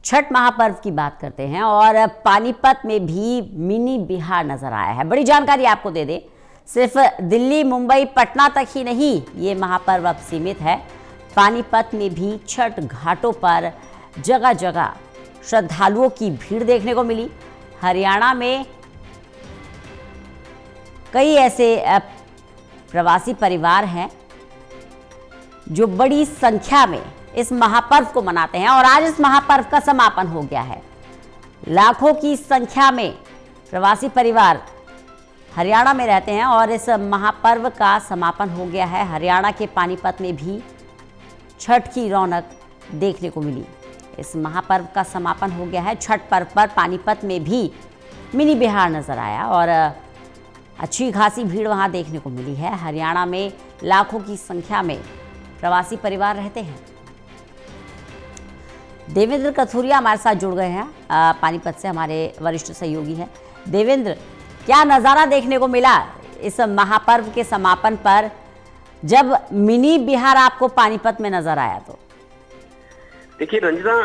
छठ महापर्व की बात करते हैं और पानीपत में भी मिनी बिहार नजर आया है। बड़ी जानकारी आपको दे दें, सिर्फ दिल्ली, मुंबई, पटना तक ही नहीं ये महापर्व अब सीमित है। पानीपत में भी छठ घाटों पर जगह जगह श्रद्धालुओं की भीड़ देखने को मिली। हरियाणा में कई ऐसे प्रवासी परिवार हैं जो बड़ी संख्या में इस महापर्व को मनाते हैं और आज इस महापर्व का समापन हो गया है। लाखों की संख्या में प्रवासी परिवार हरियाणा में रहते हैं और इस महापर्व का समापन हो गया है। हरियाणा के पानीपत में भी छठ की रौनक देखने को मिली। इस महापर्व का समापन हो गया है। छठ पर्व पर पानीपत में भी मिनी बिहार नजर आया और अच्छी खासी भीड़ वहां देखने को मिली है। हरियाणा में लाखों की संख्या में प्रवासी परिवार रहते हैं। देवेंद्र कथुरिया हमारे साथ जुड़ गए हैं, पानीपत से हमारे वरिष्ठ सहयोगी हैं। देवेंद्र, क्या नज़ारा देखने को मिला इस महापर्व के समापन पर जब मिनी बिहार आपको पानीपत में नजर आया? तो देखिए रंजना,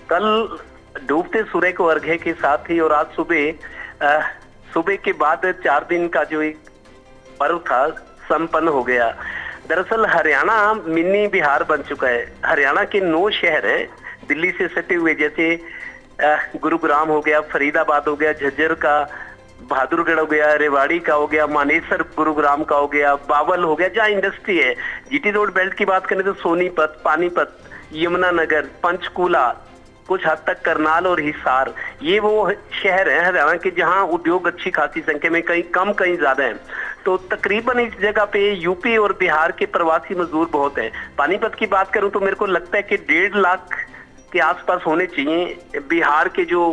कल डूबते सूर्य को अर्घ्य के साथ ही और आज सुबह के बाद 4 दिन का जो एक पर्व था संपन्न हो गया। दरअसल हरियाणा मिनी बिहार बन चुका है। हरियाणा के 9 शहर हैं दिल्ली से सटे हुए, जैसे गुरुग्राम हो गया, फरीदाबाद हो गया, झज्जर का, बहादुरगढ़ हो गया, रेवाड़ी का हो गया, मानेसर गुरुग्राम का हो गया, बावल हो गया जहाँ इंडस्ट्री है। जीटी रोड बेल्ट की बात करें तो सोनीपत, पानीपत, यमुनानगर, पंचकूला, कुछ हद तक करनाल और हिसार, ये वो शहर हैं हरियाणा के जहां उद्योग अच्छी खासी संख्या में, कहीं कम कहीं ज्यादा हैं। तो तकरीबन इस जगह पे यूपी और बिहार के प्रवासी मजदूर बहुत हैं। पानीपत की बात करूं तो मेरे को लगता है कि 1.5 लाख के आसपास होने चाहिए बिहार के जो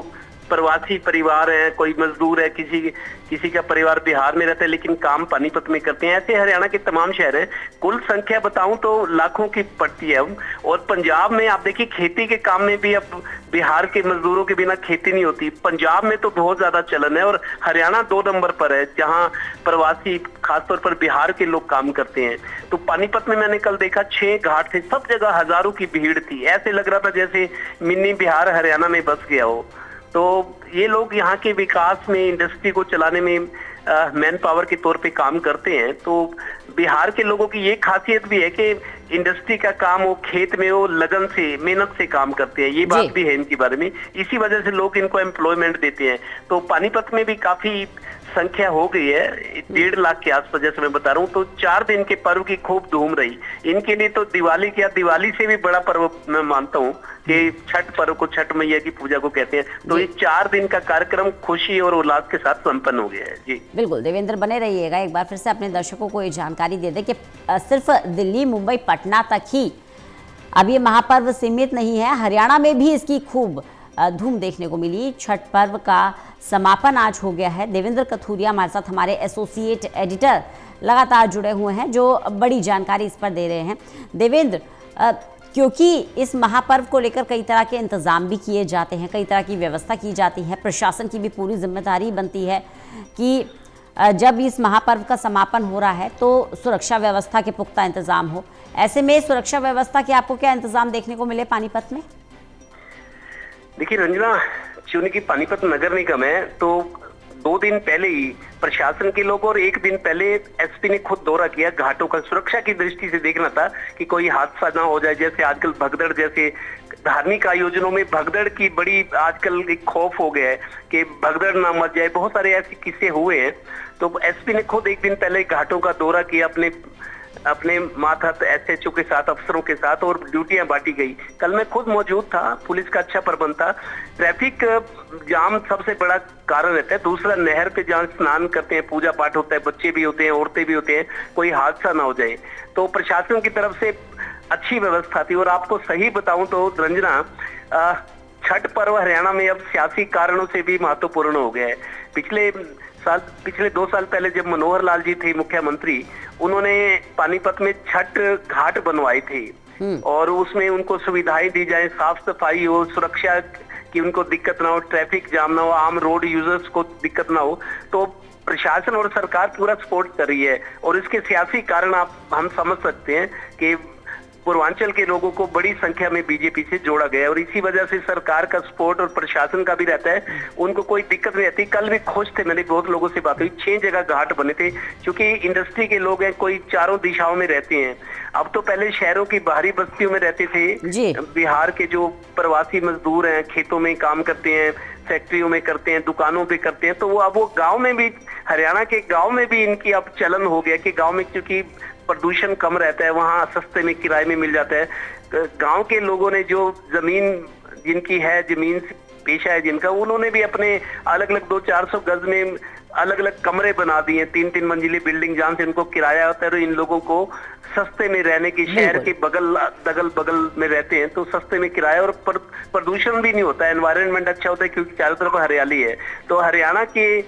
प्रवासी परिवार हैं। कोई मजदूर है, किसी का परिवार बिहार में रहता है लेकिन काम पानीपत में करते हैं। ऐसे हरियाणा के तमाम शहर हैं। कुल संख्या बताऊं तो लाखों की पड़ती है। और पंजाब में आप देखिए खेती के काम में भी अब बिहार के मजदूरों के बिना खेती नहीं होती। पंजाब में तो बहुत ज्यादा चलन है और हरियाणा 2 नंबर पर है जहां प्रवासी खासतौर पर बिहार के लोग काम करते हैं। तो पानीपत में मैंने कल देखा 6 घाट थे, सब जगह हजारों की भीड़ थी। ऐसे लग रहा था जैसे मिनी बिहार हरियाणा में बस गया हो। तो ये लोग यहाँ के विकास में, इंडस्ट्री को चलाने में मैन पावर के तौर पे काम करते हैं। तो बिहार के लोगों की ये खासियत भी है कि इंडस्ट्री का काम वो खेत में वो लगन से, मेहनत से काम करते हैं। ये बात भी है इनके बारे में, इसी वजह से लोग इनको एम्प्लॉयमेंट देते हैं। तो पानीपत में भी काफी संख्या हो गई है, 1.5 लाख के आसपास जैसे मैं बता रहा हूँ। तो 4 दिन के पर्व की खूब धूम रही। इनके लिए तो दिवाली से भी बड़ा पर्व मैं मानता हूँ कि छठ पर्व को, छठ मैया की पूजा को कहते हैं। तो ये 4 दिन का कार्यक्रम खुशी और उल्लास के साथ संपन्न हो गया है। जी बिल्कुल देवेंद्र, बने रहिएगा। एक बार फिर से अपने दर्शकों को ये जानकारी दे दें कि सिर्फ दिल्ली, मुंबई, पटना तक ही अब ये महापर्व सीमित नहीं है। हरियाणा में भी इसकी खूब धूम देखने को मिली। छठ पर्व का समापन आज हो गया है। देवेंद्र कथुरिया हमारे साथ, हमारे एसोसिएट एडिटर लगातार जुड़े हुए हैं जो बड़ी जानकारी इस पर दे रहे हैं। देवेंद्र, क्योंकि इस महापर्व को लेकर कई तरह के इंतजाम भी किए जाते हैं, कई तरह की व्यवस्था की जाती है, प्रशासन की भी पूरी जिम्मेदारी बनती है कि जब इस महापर्व का समापन हो रहा है तो सुरक्षा व्यवस्था के पुख्ता इंतजाम हो। ऐसे में सुरक्षा व्यवस्था के आपको क्या इंतजाम देखने को मिले पानीपत में? देखिए रंजना, चूंकि पानीपत नगर निगम है तो 2 दिन पहले ही प्रशासन के लोग और 1 दिन पहले एसपी ने खुद दौरा किया घाटों का। सुरक्षा की दृष्टि से देखना था कि कोई हादसा ना हो जाए। जैसे आजकल भगदड़ जैसे धार्मिक आयोजनों में भगदड़ की बड़ी आजकल एक खौफ हो गया है कि भगदड़ ना मच जाए। बहुत सारे ऐसे किस्से हुए हैं। तो एसपी ने खुद 1 दिन पहले घाटों का दौरा किया अपने मातहत एसएचओ के साथ, अफसरों के साथ, और ड्यूटियां बांटी गई। कल मैं खुद मौजूद था। पुलिस का अच्छा प्रबंध था। ट्रैफिक जाम सबसे बड़ा कारण रहता है। दूसरा, नहर पे जहाँ स्नान करते हैं, पूजा पाठ होता है, बच्चे भी होते हैं, औरतें भी होते हैं, कोई हादसा ना हो जाए। तो प्रशासन की तरफ से अच्छी व्यवस्था थी। और आपको सही बताऊं तो रंजना, छठ पर्व हरियाणा में अब सियासी कारणों से भी महत्वपूर्ण हो गया है। पिछले 2 साल पहले जब मनोहर लाल जी थे मुख्यमंत्री, उन्होंने पानीपत में छठ घाट बनवाए थे और उसमें उनको सुविधाएं दी जाए, साफ सफाई हो, सुरक्षा की उनको दिक्कत ना हो, ट्रैफिक जाम ना हो, आम रोड यूजर्स को दिक्कत ना हो। तो प्रशासन और सरकार पूरा सपोर्ट कर रही है और इसके सियासी कारण हम समझ सकते हैं कि पूर्वांचल के लोगों को बड़ी संख्या में बीजेपी से जोड़ा गया और इसी वजह से सरकार का सपोर्ट और प्रशासन का भी रहता है, उनको कोई दिक्कत नहीं रहती। कल भी खुश थे, मैंने बहुत लोगों से बात हुई, 6 जगह घाट बने थे, क्योंकि इंडस्ट्री के लोग हैं, कोई चारों दिशाओं में रहते हैं। अब तो पहले शहरों की बाहरी बस्तियों में रहते थे, बिहार के जो प्रवासी मजदूर हैं, खेतों में काम करते हैं, फैक्ट्रियों में करते हैं, दुकानों पे करते हैं, तो वो अब वो गांव में भी, हरियाणा के गांव में भी इनकी अब चलन हो गया कि गांव में क्योंकि प्रदूषण कम रहता है, वहाँ सस्ते में किराए में मिल जाता है। गांव के लोगों ने जो जमीन जिनकी है, जमीन पेशा है जिनका, उन्होंने भी अपने अलग अलग 200-400 गज में अलग अलग कमरे बना दिए, 3-3 मंजिली बिल्डिंग, जहां से इनको किराया होता है, तो इन लोगों को सस्ते में रहने की, शहर के बगल में रहते हैं तो सस्ते में किराया, और प्रदूषण भी नहीं होता है, एनवायरनमेंट अच्छा होता है क्योंकि चारों तरफ हरियाली है। तो हरियाणा के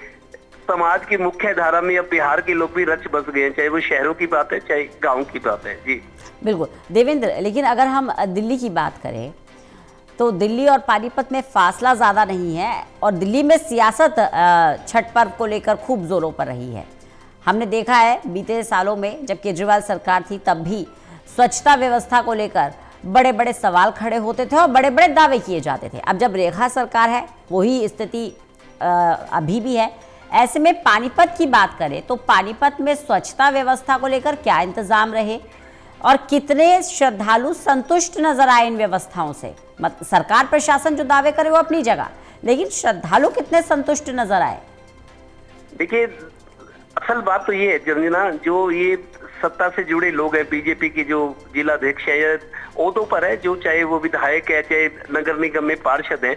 समाज की मुख्य धारा में अब बिहार के लोग भी रच बस गए हैं, चाहे वो शहरों की बात है चाहे गांव की बात है। जी बिल्कुल देवेंद्र, लेकिन अगर हम दिल्ली की बात करें तो दिल्ली और पानीपत में फासला ज़्यादा नहीं है और दिल्ली में सियासत छठ पर्व को लेकर खूब जोरों पर रही है। हमने देखा है बीते सालों में जब केजरीवाल सरकार थी तब भी स्वच्छता व्यवस्था को लेकर बड़े बड़े सवाल खड़े होते थे और बड़े बड़े दावे किए जाते थे। अब जब रेखा सरकार है वही स्थिति अभी भी है। ऐसे में पानीपत की बात करें तो पानीपत में स्वच्छता व्यवस्था को लेकर क्या इंतजाम रहे और कितने श्रद्धालु संतुष्ट नजर आए इन व्यवस्थाओं से? सरकार प्रशासन जो दावे करे वो अपनी जगह, लेकिन श्रद्धालु कितने संतुष्ट नजर आए? देखिए, असल बात तो ये है जंजना, जो ये सत्ता से जुड़े लोग हैं, बीजेपी के जो जिला अध्यक्ष है या ओहदों पर है, जो चाहे वो विधायक है चाहे नगर निगम में पार्षद है,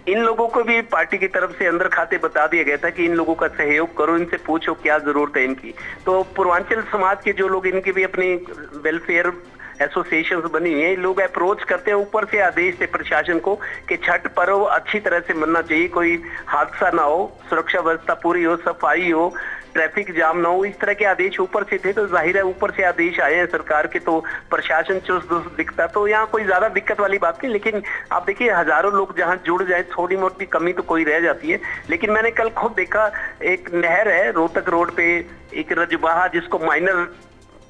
इन लोगों को भी पार्टी की तरफ से अंदर खाते बता दिया गया था कि इन लोगों का सहयोग करो, इनसे पूछो क्या जरूरत है इनकी। तो पूर्वांचल समाज के जो लोग, इनके भी अपनी वेलफेयर एसोसिएशन बनी हुई है, लोग अप्रोच करते हैं, ऊपर से आदेश थे प्रशासन को कि छठ पर्व अच्छी तरह से मनना चाहिए, कोई हादसा ना हो, सुरक्षा व्यवस्था पूरी हो, सफाई हो, ट्रैफिक जाम ना हो, इस तरह के आदेश ऊपर से थे। तो जाहिर है ऊपर से आदेश आए हैं सरकार के, तो प्रशासन चुस्त दुरुस्त दिखता, तो यहाँ कोई ज्यादा दिक्कत वाली बात नहीं। लेकिन आप देखिए, हजारों लोग जहाँ जुड़ जाए, थोड़ी मोटी कमी तो कोई रह जाती है। लेकिन मैंने कल खुद देखा, एक नहर है रोहतक रोड पे, एक रजबाहा जिसको माइनर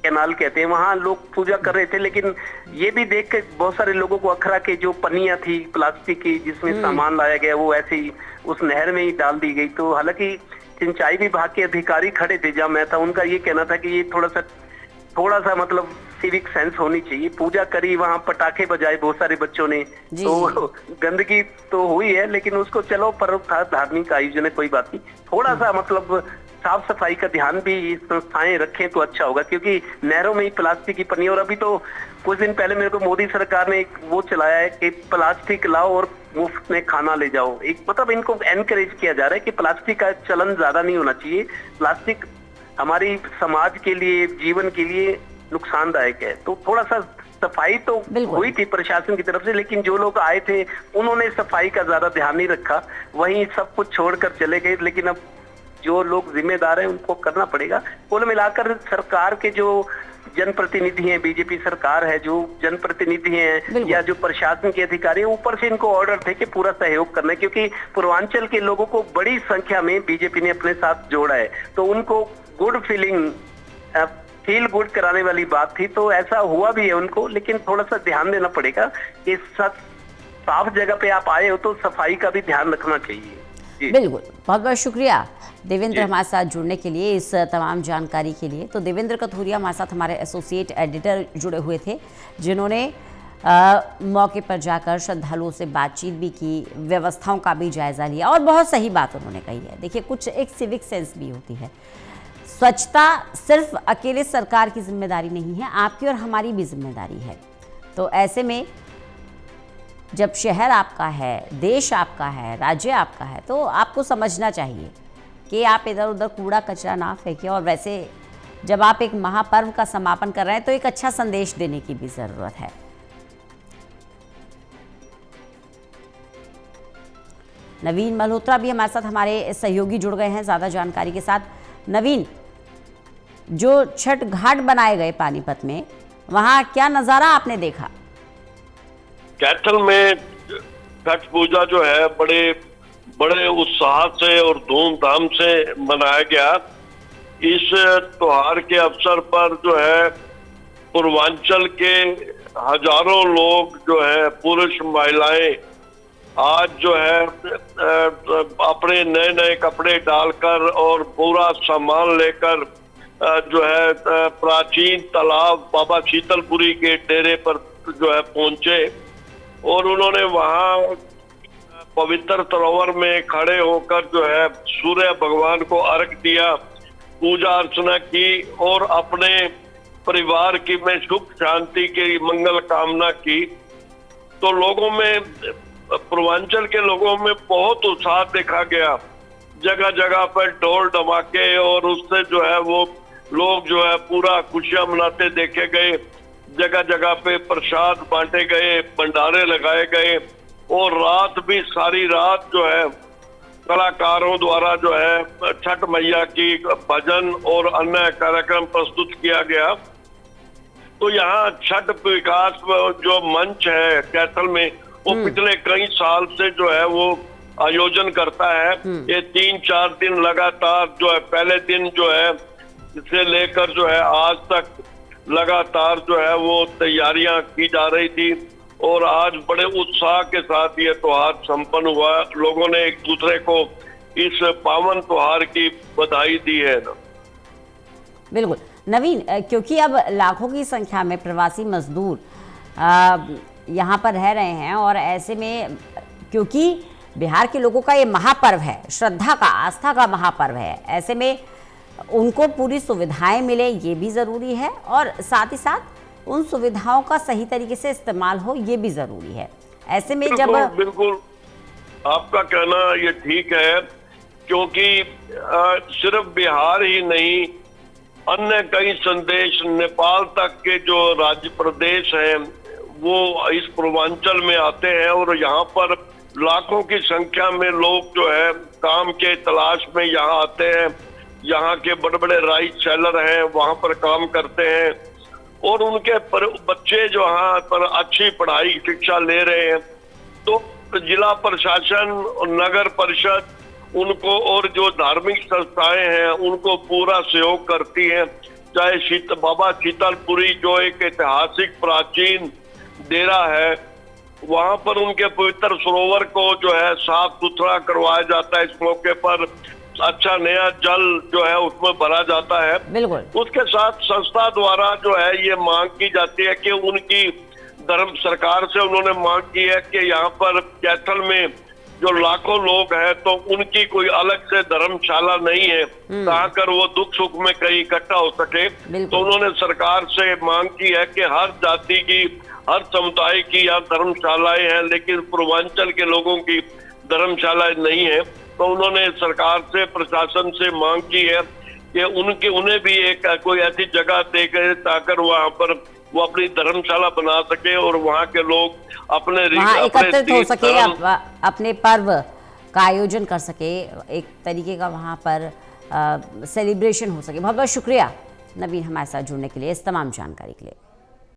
कैनाल कहते हैं, वहां लोग पूजा कर रहे थे, लेकिन ये भी देख के बहुत सारे लोगों को अखरा के जो पन्नियां थी प्लास्टिक की जिसमें सामान लाया गया, वो ऐसे ही उस नहर में ही डाल दी गई। तो हालांकि सिंचाई विभाग के अधिकारी खड़े थे जहां मैं था, उनका ये कहना था कि ये थोड़ा सा मतलब सिविक सेंस होनी चाहिए। पूजा करी, वहां पटाखे बजाए बहुत सारे बच्चों ने, तो गंदगी तो हुई है, लेकिन उसको चलो पर्व था, धार्मिक आयोजन है, कोई बात नहीं, थोड़ा सा मतलब साफ सफाई का ध्यान भी संस्थाएं रखें तो अच्छा होगा, क्योंकि नहरों में ही प्लास्टिक की पन्नी। और अभी तो कुछ दिन पहले मेरे को मोदी सरकार ने एक वो चलाया है कि प्लास्टिक लाओ और मुफ्त में खाना ले जाओ। एक मतलब इनको एनकरेज किया जा रहा है कि प्लास्टिक का चलन ज्यादा नहीं होना चाहिए। प्लास्टिक हमारी समाज के लिए, जीवन के लिए नुकसानदायक है। तो थोड़ा सा सफाई तो हुई थी प्रशासन की तरफ से, लेकिन जो लोग आए थे उन्होंने सफाई का ज्यादा ध्यान नहीं रखा, वहीं सब कुछ छोड़कर चले गए। लेकिन अब जो लोग जिम्मेदार हैं उनको करना पड़ेगा। कुल मिलाकर सरकार के जो जनप्रतिनिधि हैं, बीजेपी सरकार है, जो जनप्रतिनिधि हैं या जो प्रशासन के अधिकारी हैं, ऊपर से इनको ऑर्डर थे कि पूरा सहयोग करना है, क्योंकि पूर्वांचल के लोगों को बड़ी संख्या में बीजेपी ने अपने साथ जोड़ा है, तो उनको गुड फील गुड कराने वाली बात थी। तो ऐसा हुआ भी है उनको, लेकिन थोड़ा सा ध्यान देना पड़ेगा कि साफ जगह पे आप आए हो तो सफाई का भी ध्यान रखना चाहिए। बिल्कुल, बहुत बहुत शुक्रिया देवेंद्र हमारे साथ जुड़ने के लिए, इस तमाम जानकारी के लिए। तो देवेंद्र कथूरिया हमारे साथ हमारे एसोसिएट एडिटर जुड़े हुए थे, जिन्होंने मौके पर जाकर श्रद्धालुओं से बातचीत भी की, व्यवस्थाओं का भी जायजा लिया और बहुत सही बात उन्होंने कही है। देखिए, कुछ एक सिविक सेंस भी होती है। स्वच्छता सिर्फ अकेले सरकार की जिम्मेदारी नहीं है, आपकी और हमारी भी जिम्मेदारी है। तो ऐसे में जब शहर आपका है, देश आपका है, राज्य आपका है, तो आपको समझना चाहिए कि आप इधर उधर कूड़ा कचरा ना फेंकें। और वैसे जब आप एक महापर्व का समापन कर रहे हैं तो एक अच्छा संदेश देने की भी ज़रूरत है। नवीन मल्होत्रा भी हमारे साथ, हमारे सहयोगी जुड़ गए हैं ज़्यादा जानकारी के साथ। नवीन, जो छठ घाट बनाए गए पानीपत में, वहाँ क्या नज़ारा आपने देखा? कैथल में छठ पूजा जो है बड़े उत्साह से और धूमधाम से मनाया गया। इस त्योहार के अवसर पर जो है पूर्वांचल के हजारों लोग जो है, पुरुष महिलाएं आज जो है अपने नए नए कपड़े डालकर और पूरा सामान लेकर जो है प्राचीन तालाब बाबा शीतलपुरी के डेरे पर जो है पहुंचे और उन्होंने वहां पवित्र सरोवर में खड़े होकर जो है सूर्य भगवान को अर्घ दिया, पूजा अर्चना की और अपने परिवार की में सुख शांति की मंगल कामना की। तो लोगों में, पूर्वांचल के लोगों में बहुत उत्साह देखा गया। जगह जगह पर ढोल धमाके और उससे जो है वो लोग जो है पूरा खुशियां मनाते देखे गए। जगह जगह पे प्रसाद बांटे गए, भंडारे लगाए गए और रात भी सारी रात जो है कलाकारों द्वारा जो है छठ मैया की भजन और अन्य कार्यक्रम प्रस्तुत किया गया। तो यहाँ छठ विकास जो मंच है कैथल में, वो पिछले कई साल से जो है वो आयोजन करता है। ये 3-4 दिन लगातार जो है, पहले दिन जो है से लेकर जो है आज तक लगातार जो है वो तैयारियां की जा रही थी और आज बड़े उत्साह के साथ ये त्योहार संपन्न हुआ। लोगों ने एक दूसरे को इस पावन त्योहार की बधाई दी है ना। बिल्कुल नवीन, क्योंकि अब लाखों की संख्या में प्रवासी मजदूर यहाँ पर रह रहे हैं और ऐसे में क्योंकि बिहार के लोगों का ये महापर्व है, श्रद्धा का, आस्था का महापर्व है, ऐसे में उनको पूरी सुविधाएं मिले ये भी ज़रूरी है और साथ ही साथ उन सुविधाओं का सही तरीके से इस्तेमाल हो ये भी ज़रूरी है। ऐसे में जब बिल्कुल आपका कहना ये ठीक है, क्योंकि सिर्फ बिहार ही नहीं, अन्य कई संदेश नेपाल तक के जो राज्य प्रदेश हैं वो इस पूर्वांचल में आते हैं और यहाँ पर लाखों की संख्या में लोग जो है काम के तलाश में यहाँ आते हैं। यहाँ के बड़े बड़े राइस सेलर हैं, वहाँ पर काम करते हैं और उनके बच्चे जो यहाँ पर अच्छी पढ़ाई शिक्षा ले रहे हैं। तो जिला प्रशासन और नगर परिषद उनको और जो धार्मिक संस्थाएं हैं उनको पूरा सहयोग करती हैं। चाहे बाबा शीतलपुरी जो एक ऐतिहासिक प्राचीन डेरा है, वहां पर उनके पवित्र सरोवर को जो है साफ सुथरा करवाया जाता है। इस मौके पर अच्छा नया जल जो है उसमें भरा जाता है। बिल्कुल। उसके साथ संस्था द्वारा जो है ये मांग की जाती है कि उनकी धर्म सरकार से उन्होंने मांग की है कि यहाँ पर कैथल में जो लाखों लोग हैं तो उनकी कोई अलग से धर्मशाला नहीं है जहाँ कर वो दुख सुख में कहीं इकट्ठा हो सके। तो उन्होंने सरकार से मांग की है कि हर जाति की, हर समुदाय की यहाँ धर्मशालाएं हैं, लेकिन पूर्वांचल के लोगों की धर्मशालाएं नहीं है। तो उन्होंने सरकार से, प्रशासन से मांग की है कि उन्हें भी एक कोई ऐसी जगह देकर ताकि वहाँ पर वो अपनी धर्मशाला बना सके और वहाँ के लोग अपने एकत्रित हो सके, अपने पर्व का आयोजन कर सके, एक तरीके का वहाँ पर सेलिब्रेशन हो सके। बहुत बहुत शुक्रिया नवीन हमारे साथ जुड़ने के लिए, इस तमाम जानकारी के लिए।